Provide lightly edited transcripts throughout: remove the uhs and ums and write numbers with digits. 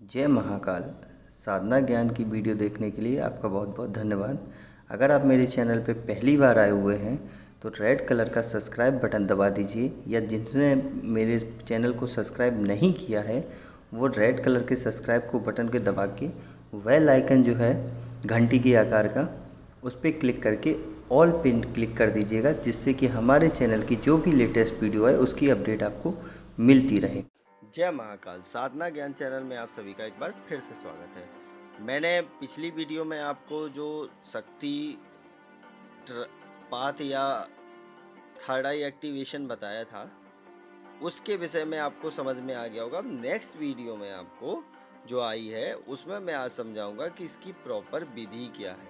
जय महाकाल। साधना ज्ञान की वीडियो देखने के लिए आपका बहुत बहुत धन्यवाद। अगर आप मेरे चैनल पे पहली बार आए हुए हैं तो रेड कलर का सब्सक्राइब बटन दबा दीजिए, या जिसने मेरे चैनल को सब्सक्राइब नहीं किया है वो रेड कलर के सब्सक्राइब को बटन के दबा के बेल आइकन जो है घंटी के आकार का, उस पर क्लिक करके ऑल पिन क्लिक कर दीजिएगा, जिससे कि हमारे चैनल की जो भी लेटेस्ट वीडियो है उसकी अपडेट आपको मिलती रहे। जय महाकाल। साधना ज्ञान चैनल में आप सभी का एक बार फिर से स्वागत है। मैंने पिछली वीडियो में आपको जो शक्ति पाथ या थर्ड आई एक्टिवेशन बताया था उसके विषय में आपको समझ में आ गया होगा। अब नेक्स्ट वीडियो में आपको जो आई है उसमें मैं आज समझाऊंगा कि इसकी प्रॉपर विधि क्या है,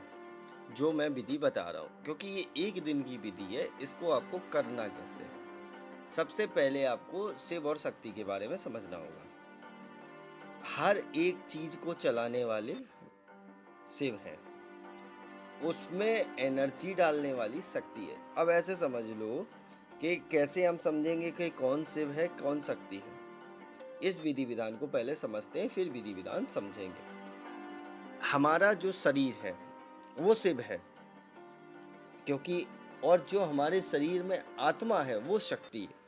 जो मैं विधि बता रहा हूँ, क्योंकि ये एक दिन की विधि है। इसको आपको करना कैसे, सबसे पहले आपको शिव और शक्ति के बारे में समझना होगा। हर एक चीज को चलाने वाले शिव हैं, उसमें एनर्जी डालने वाली शक्ति है। अब ऐसे समझ लो कि कैसे हम समझेंगे कि कौन शिव है कौन शक्ति है। इस विधि विधान को पहले समझते हैं, फिर विधि विधान समझेंगे। हमारा जो शरीर है वो शिव है, क्योंकि और जो हमारे शरीर में आत्मा है वो शक्ति है।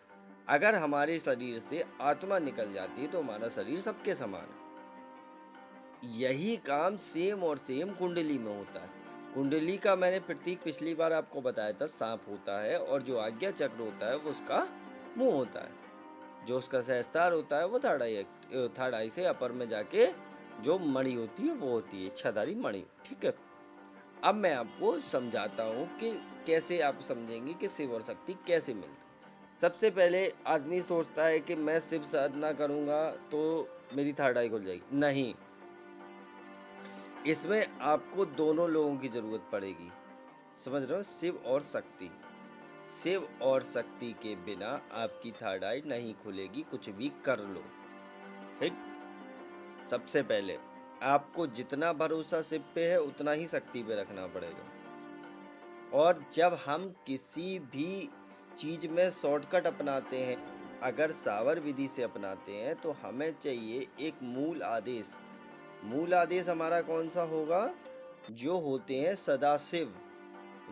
अगर हमारे शरीर से आत्मा निकल जाती है तो हमारा शरीर सबके समान है। यही काम सेम और सेम कुंडली में होता है। कुंडली का मैंने प्रतीक पिछली बार आपको बताया था, सांप होता है, और जो आज्ञा चक्र होता है वो उसका मुंह होता है। जो उसका सहस्त्रार होता है वो थर्ड आई से अपर में जाके जो मणि होती है वो होती है इच्छाधारी मणि। ठीक है, अब मैं आपको समझाता हूँ कि कैसे आप समझेंगे कि शिव और शक्ति कैसे मिलते। सबसे पहले आदमी सोचता है कि मैं शिव साधना करूंगा तो मेरी थर्ड आई खुल जाएगी। नहीं, इसमें आपको दोनों लोगों की जरूरत पड़ेगी। समझ रहे हो, शिव और शक्ति। शिव और शक्ति के बिना आपकी थर्ड आई नहीं खुलेगी, कुछ भी कर लो। ठीक, सबसे पहले आपको जितना भरोसा शिव पे है उतना ही शक्ति पे रखना पड़ेगा। और जब हम किसी भी चीज में शॉर्टकट अपनाते हैं, अगर सावर विधि से अपनाते हैं, तो हमें चाहिए एक मूल आदेश। मूल आदेश हमारा कौन सा होगा? जो होते हैं सदाशिव,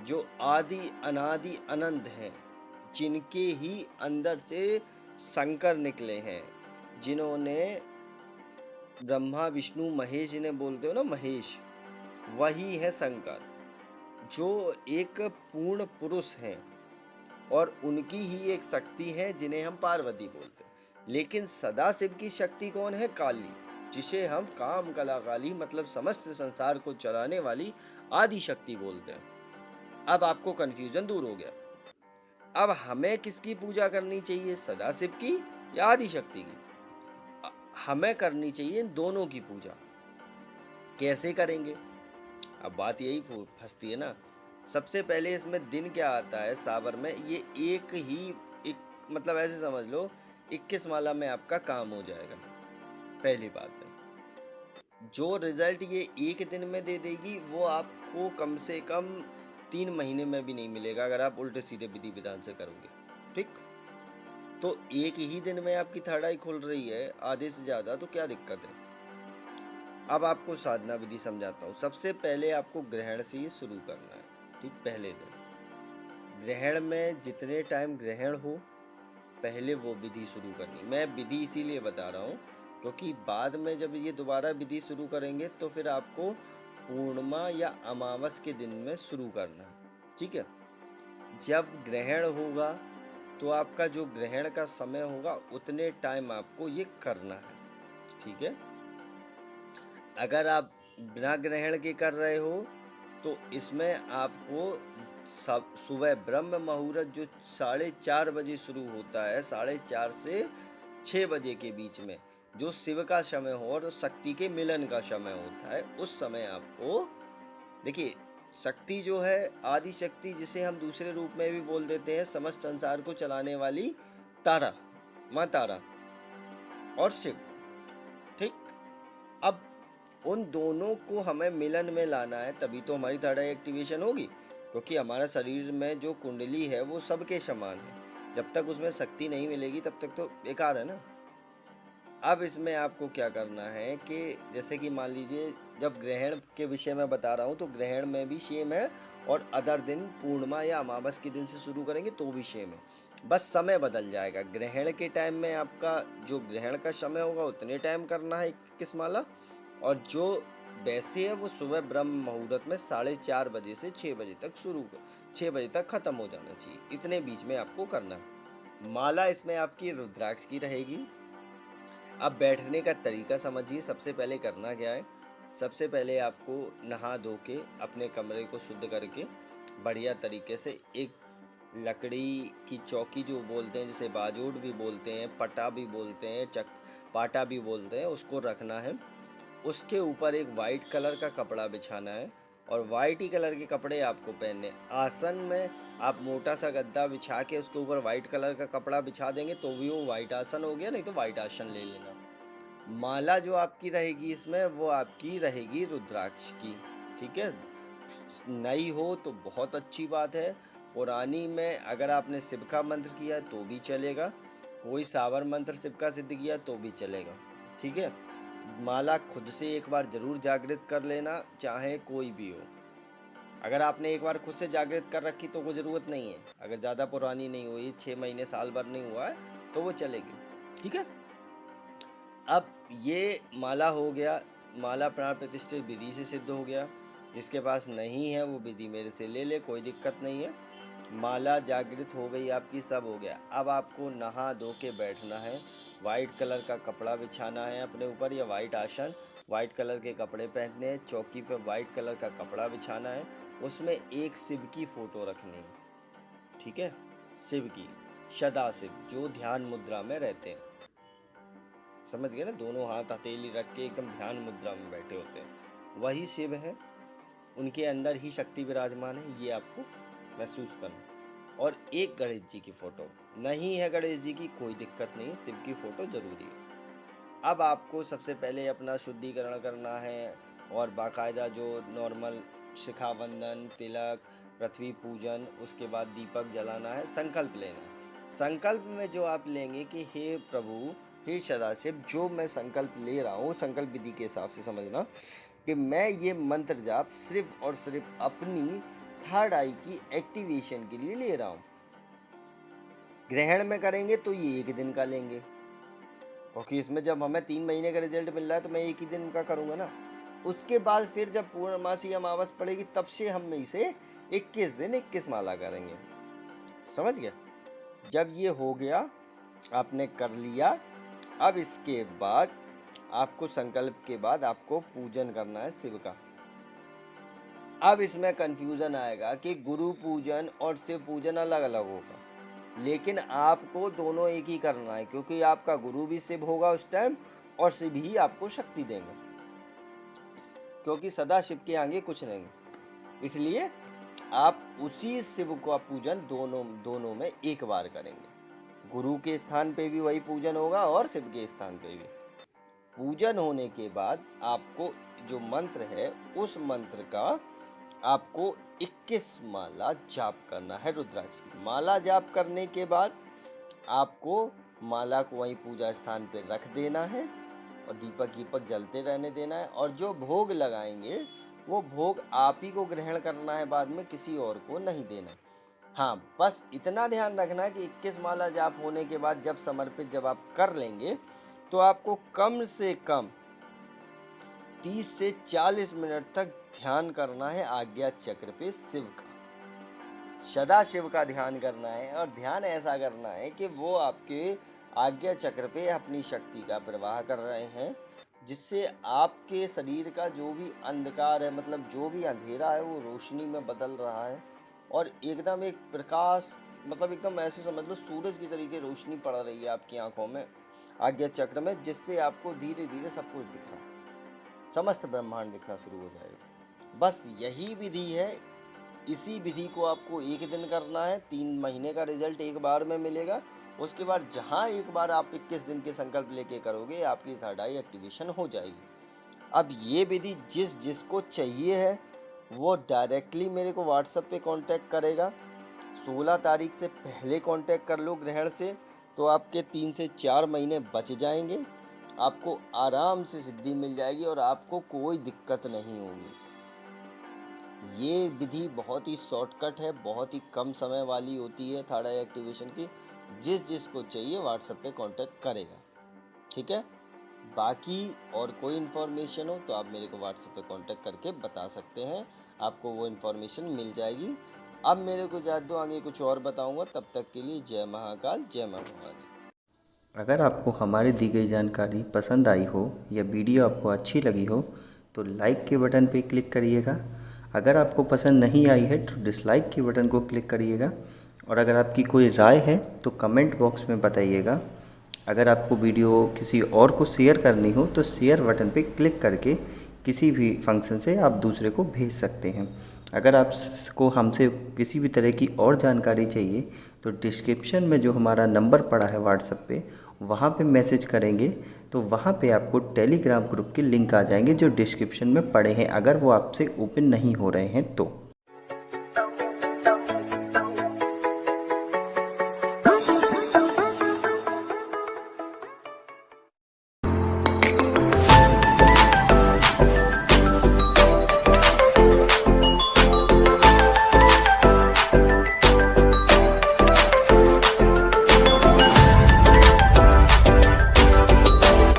जो आदि अनादि अनंत हैं, जिनके ही अंदर से शंकर निकले हैं, जिन्होंने ब्रह्मा विष्णु महेश, जिन्हें बोलते हो ना महेश, वही है शंकर, जो एक पूर्ण पुरुष हैं। और उनकी ही एक शक्ति है जिन्हें हम पार्वती बोलते हैं। लेकिन सदाशिव की शक्ति कौन है? काली, जिसे हम काम कला काली, मतलब समस्त संसार को चलाने वाली आदि शक्ति बोलते हैं। अब आपको कंफ्यूजन दूर हो गया। अब हमें किसकी पूजा करनी चाहिए, सदाशिव की या आदि शक्ति की? हमें करनी चाहिए दोनों की पूजा। कैसे करेंगे? अब बात यही फंसती है ना। सबसे पहले इसमें दिन क्या आता है सावर में, ये एक मतलब ऐसे समझ लो 21 माला में आपका काम हो जाएगा। पहली बात है, जो रिजल्ट ये एक दिन में दे देगी वो आपको कम से कम 3 महीने में भी नहीं मिलेगा, अगर आप उल्टे सीधे विधि विधान से करोगे। ठीक, तो एक ही दिन में आपकी थर्ड आई खुल रही है, आधे से ज्यादा, तो क्या दिक्कत है? अब आपको साधना विधि समझाता हूँ। सबसे पहले आपको ग्रहण से ही शुरू करना है। ठीक, पहले दिन ग्रहण में जितने टाइम ग्रहण हो पहले वो विधि शुरू करनी। मैं विधि इसीलिए बता रहा हूँ क्योंकि बाद में जब ये दोबारा विधि शुरू करेंगे तो फिर आपको पूर्णिमा या अमावस के दिन में शुरू करना है। ठीक है, जब ग्रहण होगा तो आपका जो ग्रहण का समय होगा उतने टाइम आपको ये करना है। ठीक है, अगर आप बिना ग्रहण के कर रहे हो तो इसमें आपको सुबह ब्रह्म मुहूर्त जो 4:30 बजे शुरू होता है, 4:30 से 6 बजे के बीच में, जो शिव का समय हो और शक्ति के मिलन का समय होता है, उस समय आपको देखिए, शक्ति जो है आदि शक्ति, जिसे हम दूसरे रूप में भी बोल देते हैं समस्त संसार को चलाने वाली तारा, माँ तारा और शिव। ठीक, अब उन दोनों को हमें मिलन में लाना है, तभी तो हमारी थर्ड आई एक्टिवेशन होगी। क्योंकि हमारा शरीर में जो कुंडली है वो सबके समान है, जब तक उसमें शक्ति नहीं मिलेगी तब तक तो बेकार है ना। अब इसमें आपको क्या करना है कि जैसे कि मान लीजिए जब ग्रहण के विषय में बता रहा हूँ तो ग्रहण में भी सेम है, और अदर दिन पूर्णिमा या अमावस के दिन से शुरू करेंगे तो भी सेम है, बस समय बदल जाएगा। ग्रहण के टाइम में आपका जो ग्रहण का समय होगा उतने टाइम करना है 21 माला, और जो वैसे है वो सुबह ब्रह्म मुहूर्त में 4:30 बजे से 6 बजे तक 6 बजे तक खत्म हो जाना चाहिए, इतने बीच में आपको करना है। माला इसमें आपकी रुद्राक्ष की रहेगी। अब बैठने का तरीका समझिए, सबसे पहले करना क्या है। सबसे पहले आपको नहा धो के अपने कमरे को शुद्ध करके बढ़िया तरीके से एक लकड़ी की चौकी जो बोलते हैं, जिसे बाजूड़ भी बोलते हैं, पटा भी बोलते हैं, पाटा भी बोलते हैं, उसको रखना है। उसके ऊपर एक वाइट कलर का कपड़ा बिछाना है, और वाइट ही कलर के कपड़े आपको पहनने। आसन में आप मोटा सा गद्दा बिछा के उसके ऊपर वाइट कलर का कपड़ा बिछा देंगे तो भी वो वाइट आसन हो गया, नहीं तो वाइट आसन ले लेना। माला जो आपकी रहेगी इसमें वो आपकी रहेगी रुद्राक्ष की, ठीक है। नई हो तो बहुत अच्छी बात है, पुरानी में अगर आपने शिव का मंत्र किया तो भी चलेगा, कोई सावर मंत्र शिव का सिद्ध किया तो भी चलेगा, ठीक है। माला खुद से एक बार जरूर जागृत कर लेना, चाहे कोई भी हो। अगर आपने एक बार खुद से जागृत कर रखी तो कोई ज़रूरत नहीं है, अगर ज़्यादा पुरानी नहीं हुई, 6 महीने साल भर नहीं हुआ है तो वो चलेगी, ठीक है। अब ये माला हो गया, माला प्राण प्रतिष्ठित विधि से सिद्ध हो गया। जिसके पास नहीं है वो विधि मेरे से ले ले, कोई दिक्कत नहीं है। माला जागृत हो गई आपकी, सब हो गया। अब आपको नहा धो के बैठना है, वाइट कलर का कपड़ा बिछाना है अपने ऊपर, या वाइट आसन, वाइट कलर के कपड़े पहनने हैं, चौकी पे वाइट कलर का कपड़ा बिछाना है, उसमें एक शिव की फोटो रखनी है, ठीक है। शिव की, सदाशिव जो ध्यान मुद्रा में रहते हैं, समझ गए ना, दोनों हाथ हथेली रख के एकदम ध्यान मुद्रा में बैठे होते हैं, वही शिव है, उनके अंदर ही शक्ति विराजमान है, ये आपको महसूस करना। और एक गणेश जी की फोटो, नहीं है गणेश जी की कोई दिक्कत नहीं, शिव की फोटो जरूरी है। अब आपको सबसे पहले अपना शुद्धिकरण करना है, और बाकायदा जो नॉर्मल शिखा वंदन, तिलक, पृथ्वी पूजन, उसके बाद दीपक जलाना है, संकल्प लेना है। संकल्प में जो आप लेंगे कि हे प्रभु, हे सदाशिव, जो मैं संकल्प ले रहा हूँ, संकल्प विधि के हिसाब से समझना कि मैं ये मंत्र जाप सिर्फ और सिर्फ अपनी थर्ड आई की एक्टिवेशन के लिए ले रहा हूँ। ग्रहण में करेंगे तो ये एक दिन का लेंगे, क्योंकि इसमें जब हमें 3 महीने का रिजल्ट मिल रहा है तो मैं एक ही दिन का करूँगा ना। उसके बाद फिर जब पूर्णमासी अमावस पड़ेगी तब से हम इसे 21 दिन 21 माला करेंगे, समझ गए। जब ये हो गया, आपने कर लिया, अब इसके बाद आपको संकल्प के बाद आपको पूजन करना है शिव का। अब इसमें कंफ्यूजन आएगा कि गुरु पूजन और शिव पूजन अलग अलग होगा, लेकिन आपको दोनों एक ही करना है, क्योंकि आपका गुरु भी शिव होगा उस टाइम, और शिव ही आपको शक्ति देंगे, क्योंकि सदा शिव के आगे कुछ नहीं। इसलिए आप उसी शिव का पूजन दोनों में एक बार करेंगे। गुरु के स्थान पे भी वही पूजन होगा और शिव के स्थान पे भी। पूजन होने के बाद आपको जो मंत्र है उस मंत्र का आपको 21 माला जाप करना है रुद्राक्ष की। माला जाप करने के बाद आपको माला को वहीं पूजा स्थान पे रख देना है, और दीपक जलते रहने देना है, और जो भोग लगाएंगे वो भोग आप ही को ग्रहण करना है, बाद में किसी और को नहीं देना। हाँ, बस इतना ध्यान रखना कि 21 माला जाप होने के बाद जब समर्पित जब आप कर लेंगे तो आपको कम से कम 30 से 40 मिनट तक ध्यान करना है आज्ञा चक्र पे शिव का, सदा शिव का ध्यान करना है। और ध्यान ऐसा करना है कि वो आपके आज्ञा चक्र पे अपनी शक्ति का प्रवाह कर रहे हैं, जिससे आपके शरीर का जो भी अंधकार है, मतलब जो भी अंधेरा है, वो रोशनी में बदल रहा है, और एकदम एक प्रकाश, मतलब एकदम ऐसे समझ लो सूरज की तरीके रोशनी पड़ रही है आपकी आंखों में, आज्ञा चक्र में, जिससे आपको धीरे धीरे सब कुछ दिख रहा है, समस्त ब्रह्मांड दिखना शुरू हो जाएगा। बस यही विधि है, इसी विधि को आपको एक दिन करना है, 3 महीने का रिजल्ट एक बार में मिलेगा। उसके बाद जहाँ एक बार आप 21 दिन के संकल्प लेके करोगे, आपकी थर्ड आई एक्टिवेशन हो जाएगी। अब ये विधि जिसको चाहिए है वो डायरेक्टली मेरे को व्हाट्सएप पे कांटेक्ट करेगा। 16 तारीख से पहले कांटेक्ट कर लो ग्रहण से, तो आपके 3 से 4 महीने बच जाएंगे। आपको आराम से सिद्धि मिल जाएगी और आपको कोई दिक्कत नहीं होगी। ये विधि बहुत ही शॉर्टकट है, बहुत ही कम समय वाली होती है थर्ड आई एक्टिवेशन की। जिसको चाहिए व्हाट्सएप पे कांटेक्ट करेगा, ठीक है। बाकी और कोई इन्फॉर्मेशन हो तो आप मेरे को व्हाट्सएप पे कांटेक्ट करके बता सकते हैं, आपको वो इन्फॉर्मेशन मिल जाएगी। अब मेरे को इजाज़त दो, आगे कुछ और बताऊंगा। तब तक के लिए जय महाकाल, जय मां भवानी। अगर आपको हमारी दी गई जानकारी पसंद आई हो या वीडियो आपको अच्छी लगी हो तो लाइक के बटन पर क्लिक करिएगा। अगर आपको पसंद नहीं आई है तो डिसलाइक के बटन को क्लिक करिएगा। और अगर आपकी कोई राय है तो कमेंट बॉक्स में बताइएगा। अगर आपको वीडियो किसी और को शेयर करनी हो तो शेयर बटन पे क्लिक करके किसी भी फंक्शन से आप दूसरे को भेज सकते हैं। अगर आपको हमसे किसी भी तरह की और जानकारी चाहिए तो डिस्क्रिप्शन में जो हमारा नंबर पड़ा है व्हाट्सएप पे, वहाँ पे मैसेज करेंगे तो वहाँ पे आपको टेलीग्राम ग्रुप के लिंक आ जाएंगे जो डिस्क्रिप्शन में पड़े हैं, अगर वो आपसे ओपन नहीं हो रहे हैं तो।